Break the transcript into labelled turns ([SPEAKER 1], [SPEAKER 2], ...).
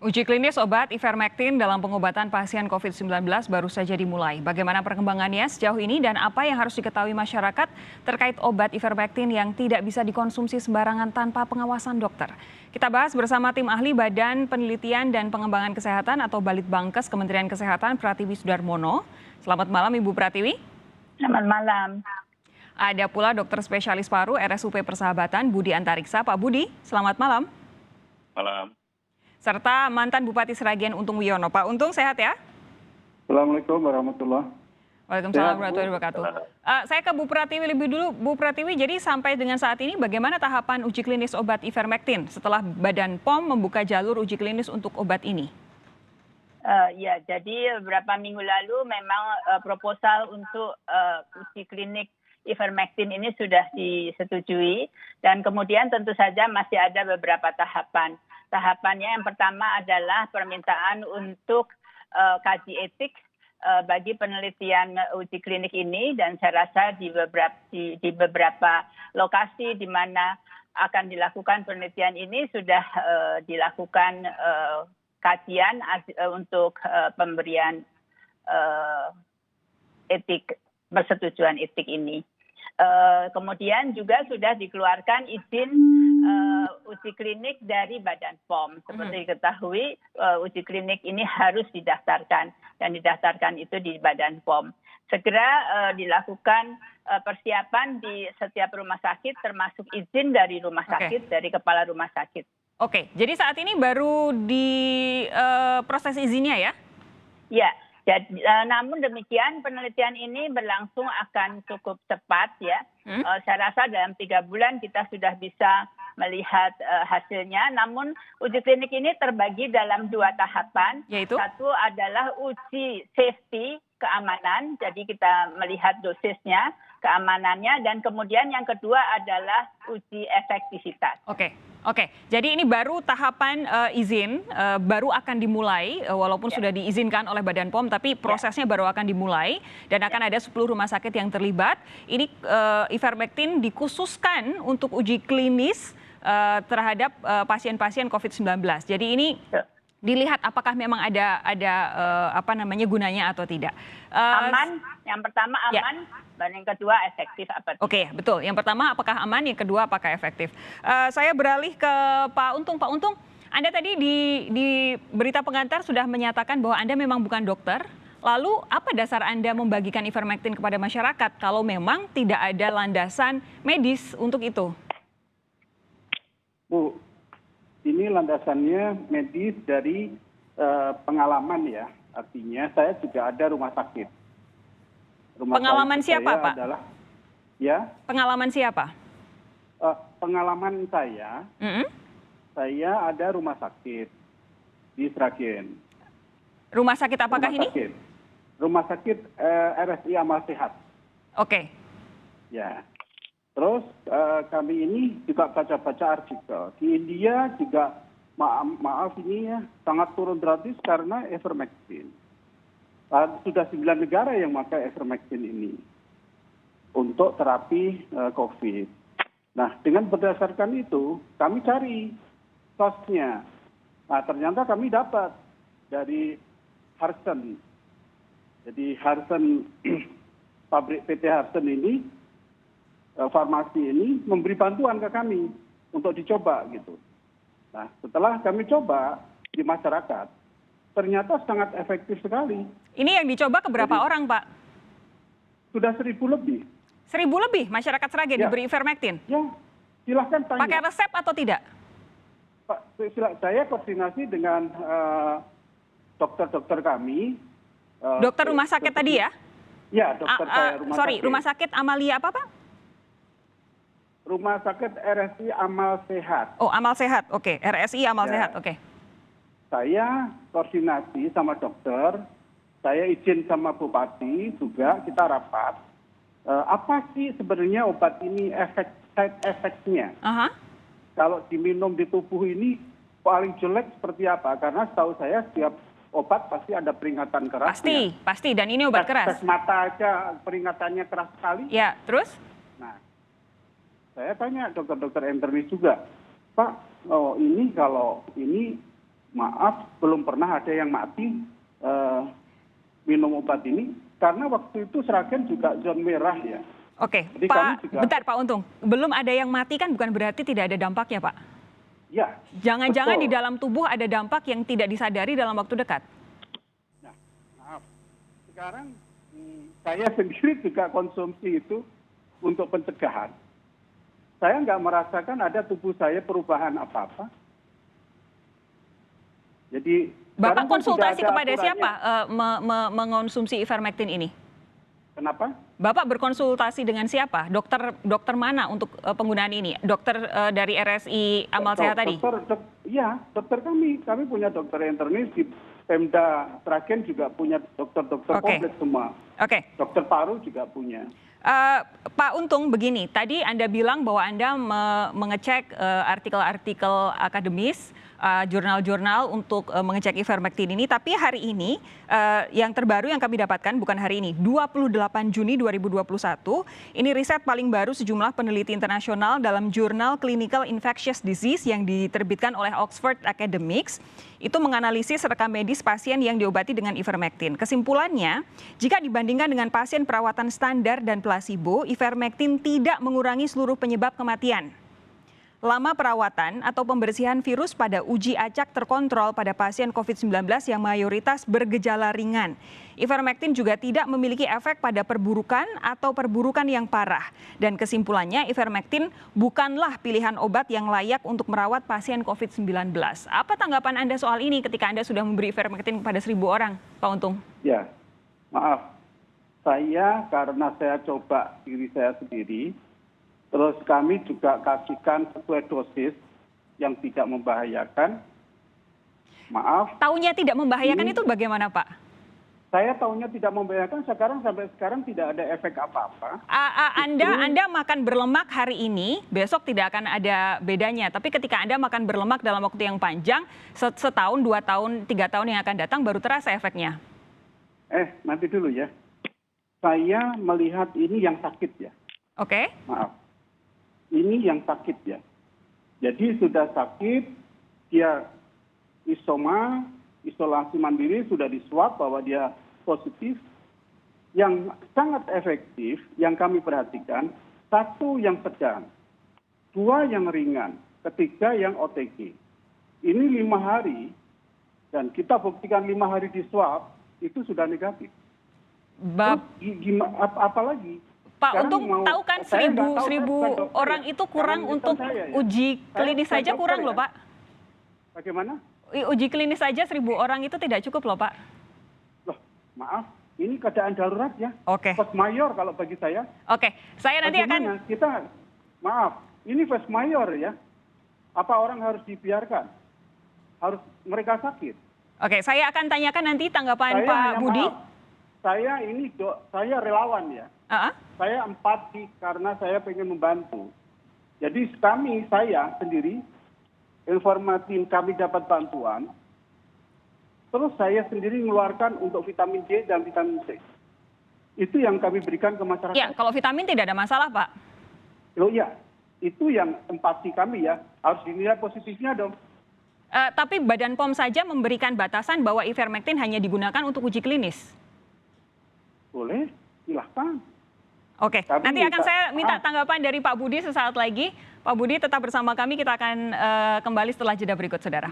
[SPEAKER 1] Uji klinis obat ivermectin dalam pengobatan pasien COVID-19 baru saja dimulai. Bagaimana perkembangannya sejauh ini dan apa yang harus diketahui masyarakat terkait obat ivermectin yang tidak bisa dikonsumsi sembarangan tanpa pengawasan dokter. Kita bahas bersama tim ahli Badan Penelitian dan Pengembangan Kesehatan atau Balitbangkes Kementerian Kesehatan, Pratiwi Sudarmono. Selamat malam Ibu Pratiwi.
[SPEAKER 2] Selamat malam.
[SPEAKER 1] Ada pula dokter spesialis paru RSUP Persahabatan Budi Antariksa. Pak Budi, selamat malam.
[SPEAKER 3] Malam.
[SPEAKER 1] Serta mantan Bupati Sragen Untung Wiono. Pak Untung sehat ya?
[SPEAKER 4] Assalamualaikum warahmatullahi wabarakatuh.
[SPEAKER 1] Waalaikumsalam warahmatullahi wabarakatuh. Saya ke Bu Pratiwi lebih dulu. Bu Pratiwi, jadi sampai dengan saat ini bagaimana tahapan uji klinis obat ivermectin setelah Badan POM membuka jalur uji klinis untuk obat ini?
[SPEAKER 2] Ya, jadi beberapa minggu lalu memang proposal untuk uji klinik ivermectin ini sudah disetujui dan kemudian tentu saja masih ada beberapa tahapan. Tahapannya yang pertama adalah permintaan untuk kaji etik bagi penelitian uji klinik ini, dan saya rasa di beberapa lokasi di mana akan dilakukan penelitian ini sudah dilakukan kajian untuk pemberian etik, persetujuan etik ini. Kemudian juga sudah dikeluarkan izin uji klinik dari Badan POM. Seperti diketahui, uji klinik ini harus didaftarkan dan didaftarkan itu di Badan POM. Segera dilakukan persiapan di setiap rumah sakit, termasuk izin dari rumah sakit, dari kepala rumah sakit.
[SPEAKER 1] Oke, jadi saat ini baru di proses izinnya ya?
[SPEAKER 2] Ya. Jadi, namun demikian penelitian ini berlangsung akan cukup cepat ya. Saya rasa dalam 3 bulan kita sudah bisa melihat hasilnya. Namun uji klinik ini terbagi dalam 2 tahapan.
[SPEAKER 1] Yaitu?
[SPEAKER 2] Satu adalah uji safety, keamanan. Jadi kita melihat dosisnya, keamanannya, dan kemudian yang kedua adalah uji efektivitas.
[SPEAKER 1] Oke. Jadi ini baru tahapan izin, baru akan dimulai, walaupun sudah diizinkan oleh Badan POM, tapi prosesnya baru akan dimulai dan akan ada 10 rumah sakit yang terlibat. Ini ivermectin dikhususkan untuk uji klinis terhadap pasien-pasien COVID-19. Jadi ini dilihat apakah memang ada gunanya atau tidak.
[SPEAKER 2] Aman, yang pertama aman. Dan yang kedua efektif apa tidak?
[SPEAKER 1] Oke, betul. Yang pertama apakah aman, yang kedua apakah efektif. Saya beralih ke Pak Untung. Pak Untung, Anda tadi di berita pengantar sudah menyatakan bahwa Anda memang bukan dokter. Lalu apa dasar Anda membagikan ivermectin kepada masyarakat kalau memang tidak ada landasan medis untuk itu?
[SPEAKER 4] Bu, ini landasannya medis dari pengalaman ya. Artinya saya juga ada rumah sakit.
[SPEAKER 1] Pengalaman siapa, Pak?
[SPEAKER 4] Pengalaman
[SPEAKER 1] siapa?
[SPEAKER 4] Pengalaman saya, saya ada rumah sakit di Sragen.
[SPEAKER 1] Rumah sakit apakah ini?
[SPEAKER 4] Rumah sakit RSI Amal Sehat.
[SPEAKER 1] Oke.
[SPEAKER 4] Ya. Terus kami ini juga baca-baca artikel. Di India juga, maaf ini ya, sangat turun drastis karena ivermectin. Sudah 9 negara yang memakai ivermectin ini untuk terapi COVID. Nah, dengan berdasarkan itu, kami cari source-nya. Nah, ternyata kami dapat dari Harsen. Jadi Harsen, pabrik PT Harsen ini, farmasi ini memberi bantuan ke kami untuk dicoba gitu. Nah, setelah kami coba di masyarakat, ternyata sangat efektif sekali.
[SPEAKER 1] Ini yang dicoba ke berapa orang, Pak?
[SPEAKER 4] Sudah 1.000 lebih.
[SPEAKER 1] 1.000 lebih masyarakat Sragen diberi ivermectin?
[SPEAKER 4] Ya, silahkan tanya.
[SPEAKER 1] Pakai resep atau tidak?
[SPEAKER 4] Pak, saya koordinasi dengan dokter-dokter kami.
[SPEAKER 1] Dokter rumah sakit tadi ya?
[SPEAKER 4] Ya, dokter saya rumah sakit.
[SPEAKER 1] Rumah sakit Amalia apa, Pak?
[SPEAKER 4] Rumah sakit RSI Amal Sehat.
[SPEAKER 1] Oh, Amal Sehat, oke. RSI Amal Sehat, oke.
[SPEAKER 4] Saya koordinasi sama dokter, saya izin sama Bupati juga, kita rapat. Apa sih sebenarnya obat ini side effect-nya? Kalau diminum di tubuh ini paling jelek seperti apa? Karena setahu saya setiap obat pasti ada peringatan keras.
[SPEAKER 1] Pasti. Dan ini obat keras.
[SPEAKER 4] Tes mata aja peringatannya keras sekali.
[SPEAKER 1] Ya, terus?
[SPEAKER 4] Nah, saya tanya dokter-dokter internis juga, Pak, ini kalau ini maaf, belum pernah ada yang mati minum obat ini, karena waktu itu Sragen juga zona merah ya.
[SPEAKER 1] Oke,
[SPEAKER 4] Jadi kami
[SPEAKER 1] Pak,
[SPEAKER 4] juga-
[SPEAKER 1] bentar Pak Untung. Belum ada yang mati kan bukan berarti tidak ada dampaknya, Pak.
[SPEAKER 4] Ya.
[SPEAKER 1] Jangan-jangan
[SPEAKER 4] betul.
[SPEAKER 1] di dalam tubuh ada dampak yang tidak disadari dalam waktu dekat.
[SPEAKER 4] Nah, maaf. Sekarang saya sendiri juga konsumsi itu untuk pencegahan. Saya nggak merasakan ada tubuh saya perubahan apa-apa. Jadi
[SPEAKER 1] Bapak
[SPEAKER 4] sekarang kan sudah
[SPEAKER 1] konsultasi
[SPEAKER 4] ada
[SPEAKER 1] kepada
[SPEAKER 4] aturannya.
[SPEAKER 1] siapa mengonsumsi ivermectin ini?
[SPEAKER 4] Kenapa?
[SPEAKER 1] Bapak berkonsultasi dengan siapa? Dokter mana untuk penggunaan ini? Dokter dari RSI Amal Sehat tadi?
[SPEAKER 4] Iya, dokter kami. Kami punya dokter internis di Pemda Sragen juga punya dokter-dokter
[SPEAKER 1] Oke.
[SPEAKER 4] komplit semua.
[SPEAKER 1] Oke.
[SPEAKER 4] Dokter paru juga punya.
[SPEAKER 1] Pak Untung, begini, tadi Anda bilang bahwa Anda mengecek artikel-artikel akademis, jurnal-jurnal untuk mengecek ivermectin ini, tapi hari ini yang terbaru yang kami dapatkan, bukan hari ini, 28 Juni 2021, ini riset paling baru sejumlah peneliti internasional dalam jurnal Clinical Infectious Disease yang diterbitkan oleh Oxford Academics, itu menganalisis rekam medis pasien yang diobati dengan ivermectin. Kesimpulannya, jika dibandingkan dengan pasien perawatan standar dan placebo, ivermectin tidak mengurangi seluruh penyebab kematian. Lama perawatan atau pembersihan virus pada uji acak terkontrol pada pasien COVID-19 yang mayoritas bergejala ringan. Ivermectin juga tidak memiliki efek pada perburukan atau perburukan yang parah. Dan kesimpulannya, ivermectin bukanlah pilihan obat yang layak untuk merawat pasien COVID-19. Apa tanggapan Anda soal ini ketika Anda sudah memberi ivermectin kepada 1.000 orang, Pak Untung?
[SPEAKER 4] Ya, maaf. Saya karena saya coba diri saya sendiri, terus kami juga kasihkan sesuai dosis yang tidak membahayakan. Maaf,
[SPEAKER 1] Taunya tidak membahayakan itu bagaimana, Pak?
[SPEAKER 4] saya tahunya tidak membahayakan, sampai sekarang tidak ada efek apa-apa.
[SPEAKER 1] Anda makan berlemak hari ini, besok tidak akan ada bedanya. Tapi ketika Anda makan berlemak dalam waktu yang panjang, setahun, 2 tahun, 3 tahun yang akan datang baru terasa efeknya.
[SPEAKER 4] Nanti dulu ya. Saya melihat ini yang sakit ya.
[SPEAKER 1] Oke?
[SPEAKER 4] Maaf. Ini yang sakit ya. Jadi sudah sakit, dia isolasi mandiri, sudah diswab bahwa dia positif. Yang sangat efektif yang kami perhatikan, 1 yang sedang, 2 yang ringan, 3 yang OTG. Ini 5 hari, dan kita buktikan 5 hari diswab, itu sudah negatif. Apalagi?
[SPEAKER 1] Pak
[SPEAKER 4] Sekarang
[SPEAKER 1] Untung tahu kan
[SPEAKER 4] saya nggak tahu,
[SPEAKER 1] 1.000
[SPEAKER 4] saya dokter
[SPEAKER 1] orang
[SPEAKER 4] ya.
[SPEAKER 1] itu kurang
[SPEAKER 4] Jangan
[SPEAKER 1] untuk
[SPEAKER 4] saya ya.
[SPEAKER 1] uji klinis
[SPEAKER 4] Saya
[SPEAKER 1] saja
[SPEAKER 4] dokter
[SPEAKER 1] kurang
[SPEAKER 4] ya.
[SPEAKER 1] loh, Pak.
[SPEAKER 4] Bagaimana?
[SPEAKER 1] Uji klinis saja 1.000 orang itu tidak cukup loh, Pak.
[SPEAKER 4] Loh, maaf, ini keadaan darurat ya.
[SPEAKER 1] Oke.
[SPEAKER 4] Force mayor kalau bagi saya.
[SPEAKER 1] Oke, saya nanti akan
[SPEAKER 4] Bagaimana? Kita, maaf, ini force mayor ya. Apa orang harus dibiarkan? Harus mereka sakit?
[SPEAKER 1] Oke, saya akan tanyakan nanti tanggapan
[SPEAKER 4] Saya
[SPEAKER 1] Pak
[SPEAKER 4] hanya
[SPEAKER 1] Budi.
[SPEAKER 4] maaf, saya relawan ya. Saya empati karena saya pengen membantu. Jadi saya sendiri, informasi kami dapat bantuan, terus saya sendiri mengeluarkan untuk vitamin D dan vitamin C. Itu yang kami berikan ke masyarakat.
[SPEAKER 1] Ya, kalau vitamin tidak ada masalah, Pak.
[SPEAKER 4] Loh ya, itu yang empati kami ya, harus dinilai positifnya dong.
[SPEAKER 1] Tapi Badan POM saja memberikan batasan bahwa ivermectin hanya digunakan untuk uji klinis.
[SPEAKER 4] Boleh, silahkan.
[SPEAKER 1] Oke,
[SPEAKER 4] Tapi
[SPEAKER 1] nanti akan saya minta tanggapan dari Pak Budi sesaat lagi. Pak Budi tetap bersama kami, kita akan kembali setelah jeda berikut, Saudara.